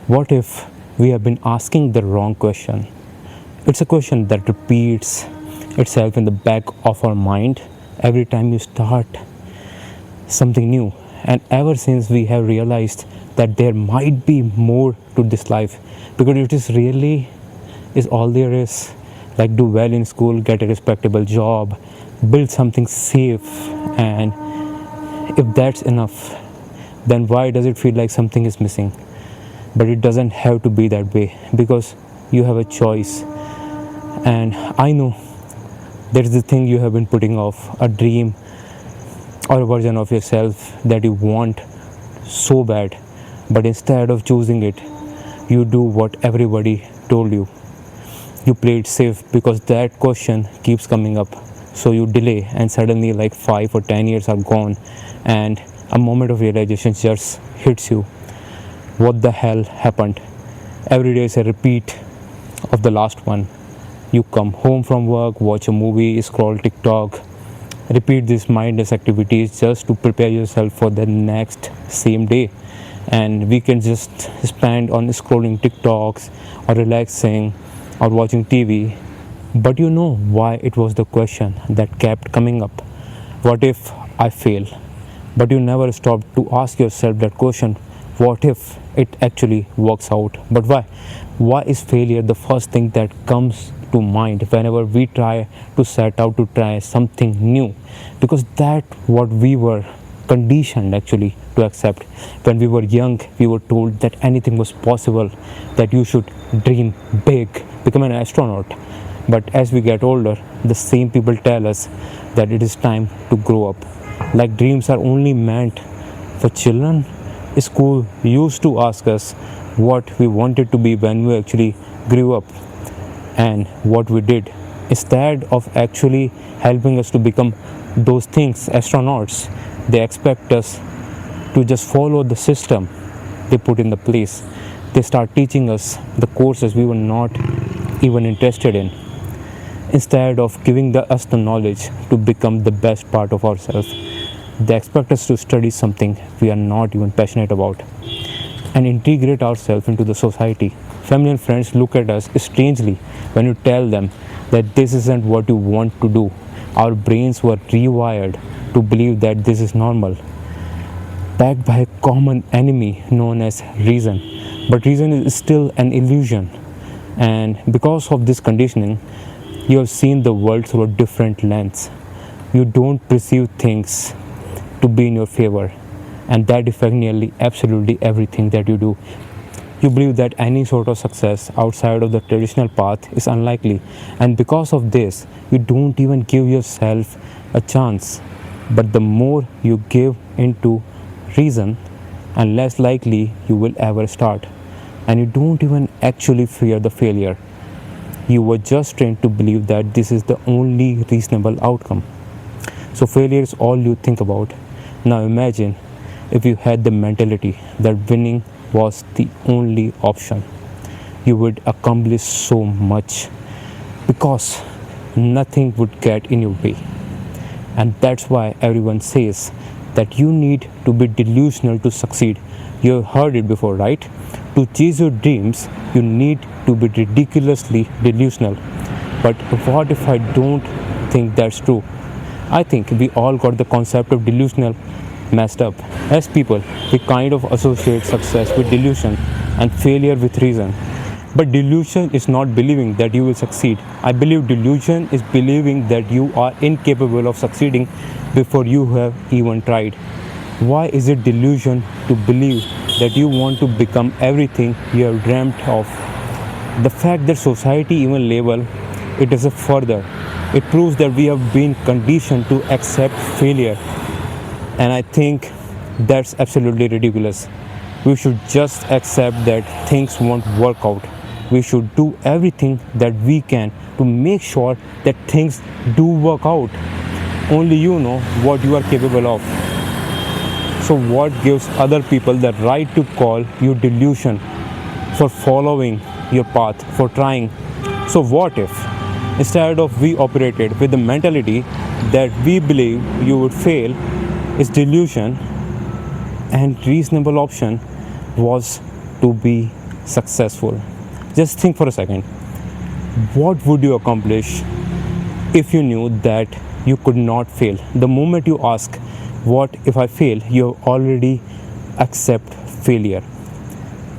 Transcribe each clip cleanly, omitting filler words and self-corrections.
What if we have been asking the wrong question? It's a question that repeats itself in the back of our mind every time you start something new. And ever since we have realized that there might be more to this life, because it is really is all there is. Like, do well in school, get a respectable job, build something safe, and if that's enough, then why does it feel like something is missing? But it doesn't have to be that way, because you have a choice. And I know there's the thing you have been putting off, a dream or a version of yourself that you want so bad, but instead of choosing it, you do what everybody told you. You play it safe because that question keeps coming up. So you delay, and suddenly, like 5 or 10 years are gone, and a moment of realization just hits you. What the hell happened? Every day is a repeat of the last one. You come home from work, watch a movie, scroll TikTok, repeat these mindless activities just to prepare yourself for the next same day. And we can just spend on scrolling TikToks or relaxing or watching TV. But you know why it was the question that kept coming up. What if I fail? But you never stopped to ask yourself that question. What if it actually works out? But why? Why is failure the first thing that comes to mind whenever we try to set out to try something new? Because that what we were conditioned actually to accept. When we were young, we were told that anything was possible, that you should dream big, become an astronaut. But as we get older, the same people tell us that it is time to grow up. Like dreams are only meant for children. School used to ask us what we wanted to be when we actually grew up, and what we did. Instead of actually helping us to become those things, astronauts, they expect us to just follow the system they put in the place. They start teaching us the courses we were not even interested in, instead of giving us the knowledge to become the best part of ourselves. They expect us to study something we are not even passionate about and integrate ourselves into the society. Family and friends look at us strangely when you tell them that this isn't what you want to do. Our brains were rewired to believe that this is normal, backed by a common enemy known as reason. But reason is still an illusion. And because of this conditioning, you have seen the world through a different lens. You don't perceive things to be in your favor, and that affects nearly absolutely everything that you do. You believe that any sort of success outside of the traditional path is unlikely, and because of this, you don't even give yourself a chance. But the more you give into reason, and less likely you will ever start. And you don't even actually fear the failure. You were just trained to believe that this is the only reasonable outcome. So failure is all you think about. Now imagine if you had the mentality that winning was the only option. You would accomplish so much, because nothing would get in your way. And that's why everyone says that you need to be delusional to succeed. You've heard it before, right? To chase your dreams, you need to be ridiculously delusional. But what if I don't think that's true? I think we all got the concept of delusional messed up. As people, we kind of associate success with delusion and failure with reason. But delusion is not believing that you will succeed. I believe delusion is believing that you are incapable of succeeding before you have even tried. Why is it delusion to believe that you want to become everything you have dreamt of? The fact that society even label it as a further, it proves that we have been conditioned to accept failure. And I think that's absolutely ridiculous. We should just accept that things won't work out. We should do everything that we can to make sure that things do work out. Only you know what you are capable of. So what gives other people the right to call you delusion for following your path, for trying? So what if instead of we operated with the mentality that we believe you would fail is delusion, and reasonable option was to be successful. Just think for a second. What would you accomplish if you knew that you could not fail? The moment you ask, what if I fail? You already accept failure,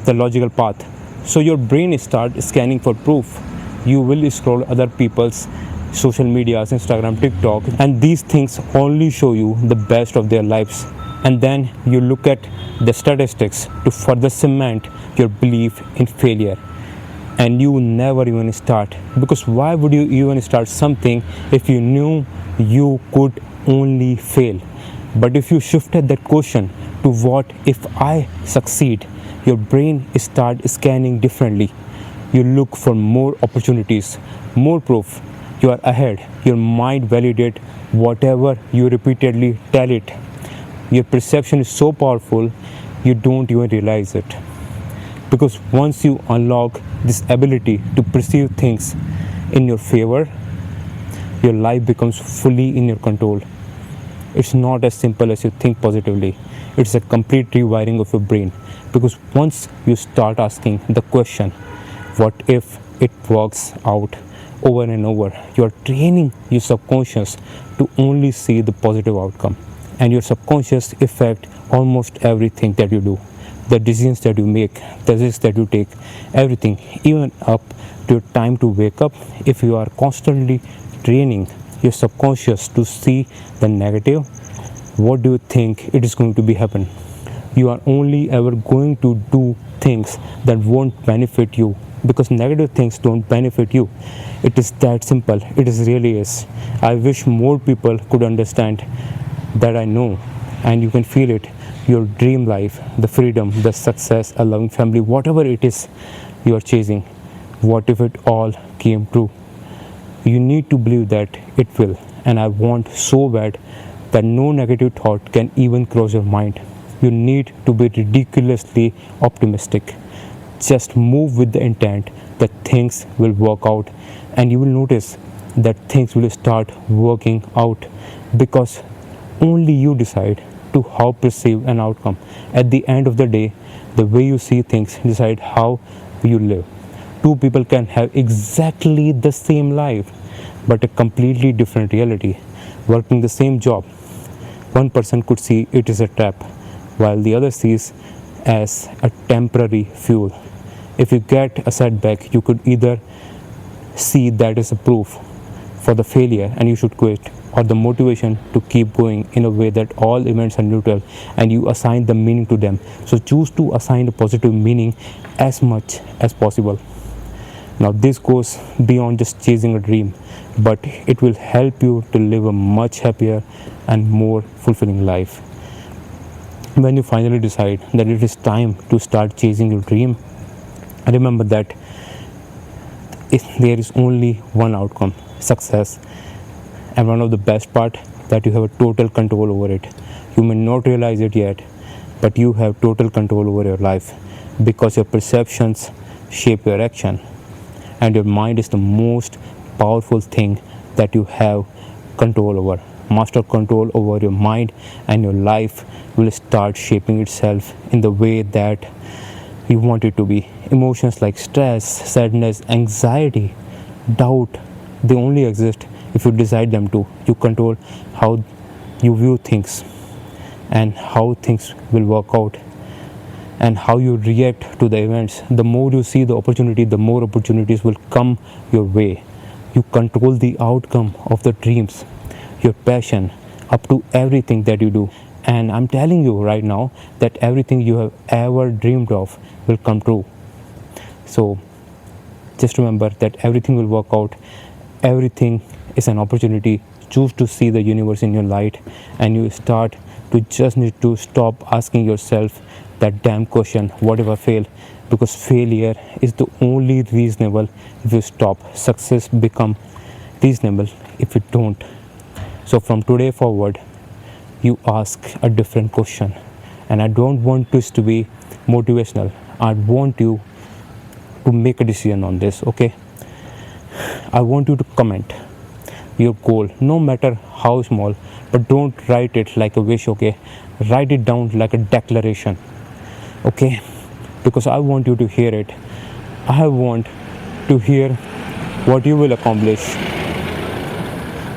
the logical path. So your brain start scanning for proof. You will scroll other people's social medias, Instagram, TikTok, and these things only show you the best of their lives. And then you look at the statistics to further cement your belief in failure. And you never even start, because why would you even start something if you knew you could only fail? But if you shifted that question to what if I succeed, your brain start scanning differently. You look for more opportunities, more proof you are ahead. Your mind validate whatever you repeatedly tell it. Your perception is so powerful you don't even realize it. Because once you unlock this ability to perceive things in your favor, your life becomes fully in your control. It's not as simple as you think positively. It's a complete rewiring of your brain. Because once you start asking the question, what if it works out, over and over, you are training your subconscious to only see the positive outcome. And your subconscious affect almost everything that you do, the decisions that you make, the risks that you take, everything, even up to your time to wake up. If you are constantly training your subconscious to see the negative, what do you think it is going to be happen? You are only ever going to do things that won't benefit you, because negative things don't benefit you. It is that simple. It is really is. I wish more people could understand that. I know, and you can feel it. Your dream life, the freedom, the success, a loving family, whatever it is you are chasing, what if it all came true? You need to believe that it will. And I want so bad that no negative thought can even cross your mind. You need to be ridiculously optimistic. Just move with the intent that things will work out, and you will notice that things will start working out, because only you decide to how perceive an outcome. At the end of the day, the way you see things decide how you live. Two people can have exactly the same life, but a completely different reality, working the same job. One person could see it is a trap, while the other sees as a temporary fuel. If you get a setback, you could either see that as a proof for the failure and you should quit, or the motivation to keep going, in a way that all events are neutral and you assign the meaning to them. So choose to assign a positive meaning as much as possible. Now this goes beyond just chasing a dream, but it will help you to live a much happier and more fulfilling life. When you finally decide that it is time to start chasing your dream, remember that there is only one outcome, success. And one of the best part, that you have a total control over it. You may not realize it yet, but you have total control over your life, because your perceptions shape your action, and your mind is the most powerful thing that you have control over. Master control over your mind, and your life will start shaping itself in the way that you want it to be. Emotions like stress, sadness, anxiety, doubt, they only exist if you decide them to. You control how you view things, and how things will work out, and how you react to the events. The more you see the opportunity, the more opportunities will come your way. You control the outcome of the dreams, your passion, up to everything that you do. And I'm telling you right now that everything you have ever dreamed of will come true. So just remember that everything will work out. Everything is an opportunity. Choose to see the universe in your light, and you start to just need to stop asking yourself that damn question, what if I fail? Because failure is the only reasonable if you stop. Success become reasonable if you don't. So from today forward, you ask a different question. And I don't want this to be motivational. I want you to make a decision on this, okay? I want you to comment your goal, no matter how small, but don't write it like a wish, okay? Write it down like a declaration, okay? because I want you to hear it. I want to hear what you will accomplish,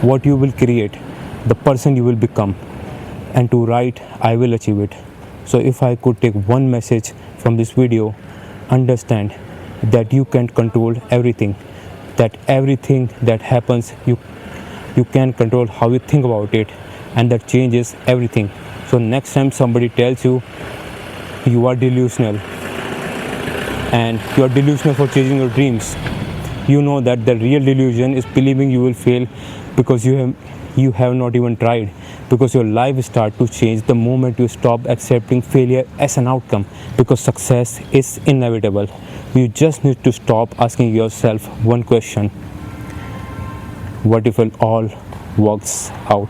what you will create, the person you will become, and to write, I will achieve it. So, if I could take one message from this video, understand that you can't control everything, that everything that happens, you can control how you think about it, and that changes everything. So, next time somebody tells you you are delusional and you are delusional for chasing your dreams, you know that the real delusion is believing you will fail because you have not even tried, because your life start to change the moment you stop accepting failure as an outcome, because success is inevitable. You just need to stop asking yourself one question: what if it all works out?